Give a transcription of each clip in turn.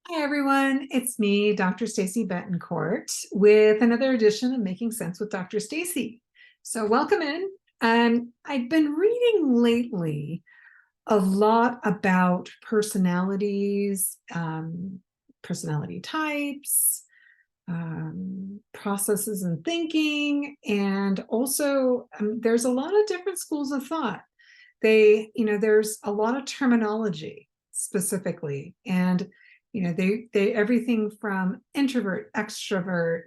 Hi, everyone. It's me, Dr. Stacy Betancourt, with another edition of Making Sense with Dr. Stacy. So, welcome in. I've been reading lately a lot about personalities, personality types, processes and thinking, and also there's a lot of different schools of thought. There's a lot of terminology specifically, and they everything from introvert, extrovert.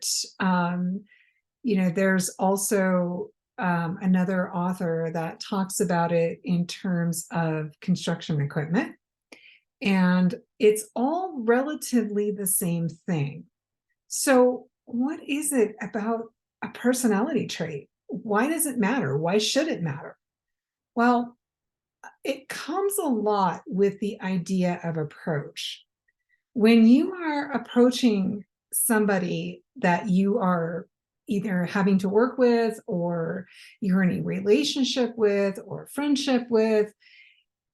There's also another author that talks about it in terms of construction equipment, and it's all relatively the same thing. So, what is it about a personality trait? Why does it matter? Why should it matter? Well, it comes a lot with the idea of approach. When you are approaching somebody that you are either having to work with, or you're in a relationship with, or friendship with,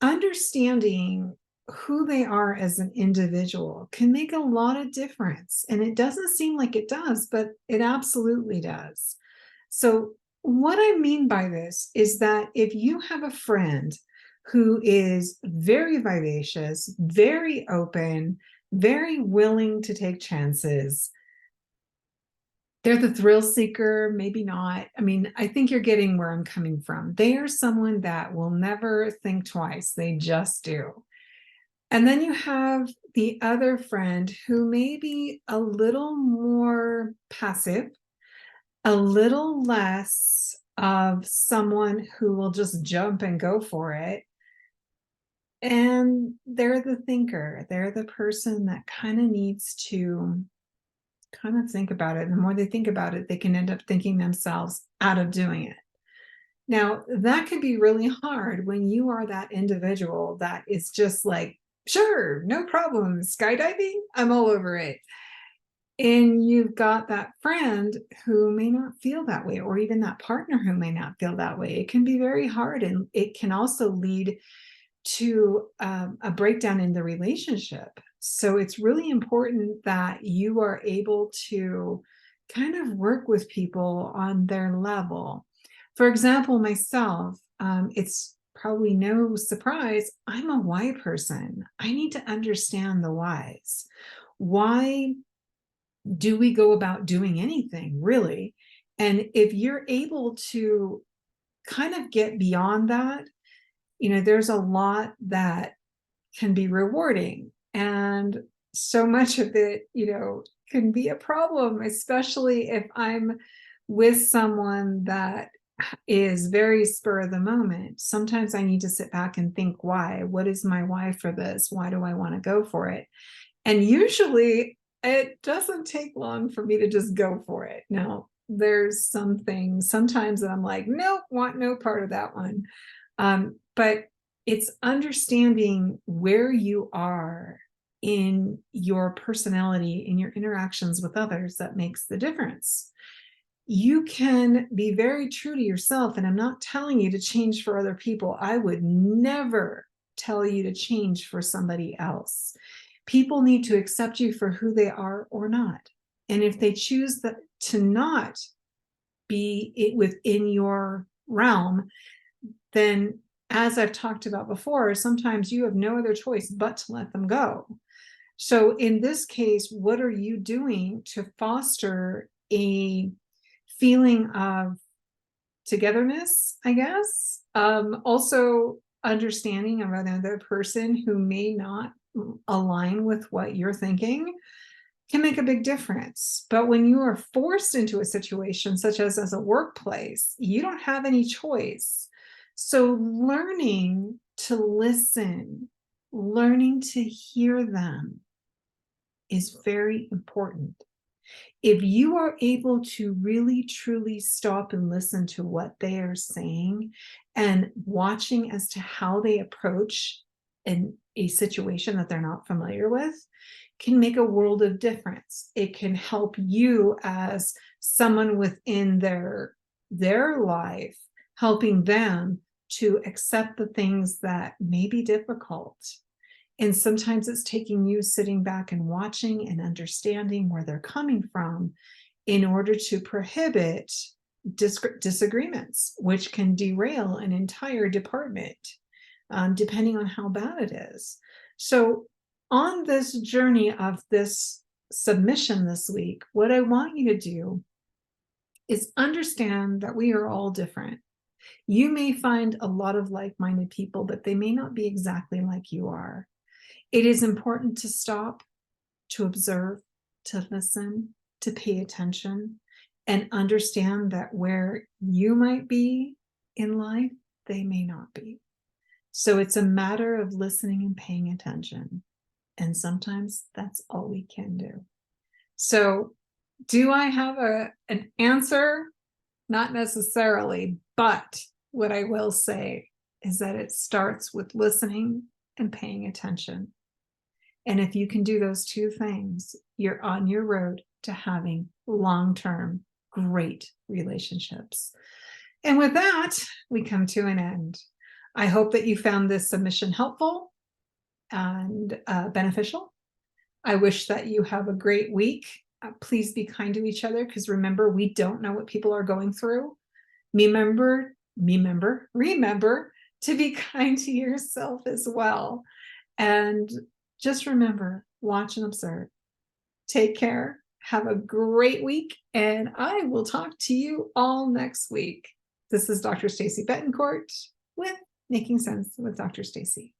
understanding who they are as an individual can make a lot of difference. And it doesn't seem like it does, but it absolutely does. So, what I mean by this is that if you have a friend who is very vivacious, very open, very willing to take chances, they're the thrill seeker, maybe not. I mean, I think you're getting where I'm coming from. They are someone that will never think twice, they just do. And then you have the other friend who may be a little more passive, a little less of someone who will just jump and go for it. And they're the thinker, they're the person that kind of needs to kind of think about it. And the more they think about it, they can end up thinking themselves out of doing it. Now, that can be really hard when you are that individual that is just like, sure, no problem, skydiving, I'm all over it. And you've got that friend who may not feel that way, or even that partner who may not feel that way. It can be very hard, and it can also lead to a breakdown in the relationship. So it's really important that you are able to kind of work with people on their level. For example, myself, it's probably no surprise, I'm a why person. I need to understand the whys. Why do we go about doing anything, really? And if you're able to kind of get beyond that, there's a lot that can be rewarding. And so much of it, can be a problem, especially if I'm with someone that is very spur of the moment. Sometimes I need to sit back and think, why? What is my why for this? Why do I want to go for it? And usually it doesn't take long for me to just go for it. Now, there's some things sometimes that I'm like, nope, want no part of that one. But it's understanding where you are in your personality, in your interactions with others, that makes the difference. You can be very true to yourself, and I'm not telling you to change for other people. I would never tell you to change for somebody else. People need to accept you for who they are or not. And if they choose to not be within your realm, then, as I've talked about before, sometimes you have no other choice but to let them go. So in this case, what are you doing to foster a feeling of togetherness, I guess? Also understanding of another person who may not align with what you're thinking can make a big difference. But when you are forced into a situation, such as a workplace, you don't have any choice. So learning to listen, learning to hear them is very important. If you are able to really truly stop and listen to what they are saying, and watching as to how they approach a situation that they're not familiar with, can make a world of difference. It can help you as someone within their life, helping them to accept the things that may be difficult. And sometimes it's taking you sitting back and watching and understanding where they're coming from in order to prohibit disagreements, which can derail an entire department, depending on how bad it is. So, on this journey of this submission this week, what I want you to do is understand that we are all different. You may find a lot of like minded people, but they may not be exactly like you are. It is important to stop, to observe, to listen, to pay attention, and understand that where you might be in life, they may not be. So it's a matter of listening and paying attention. And sometimes that's all we can do. So, do I have an answer? Not necessarily, but what I will say is that it starts with listening and paying attention. And if you can do those two things, you're on your road to having long-term great relationships. And with that, we come to an end. I hope that you found this submission helpful and beneficial. I wish that you have a great week. Please be kind to each other, because remember, we don't know what people are going through. Remember to be kind to yourself as well. And just remember, watch and observe. Take care. Have a great week, and I will talk to you all next week. This is Dr. Stacey Betancourt with Making Sense with Dr. Stacey.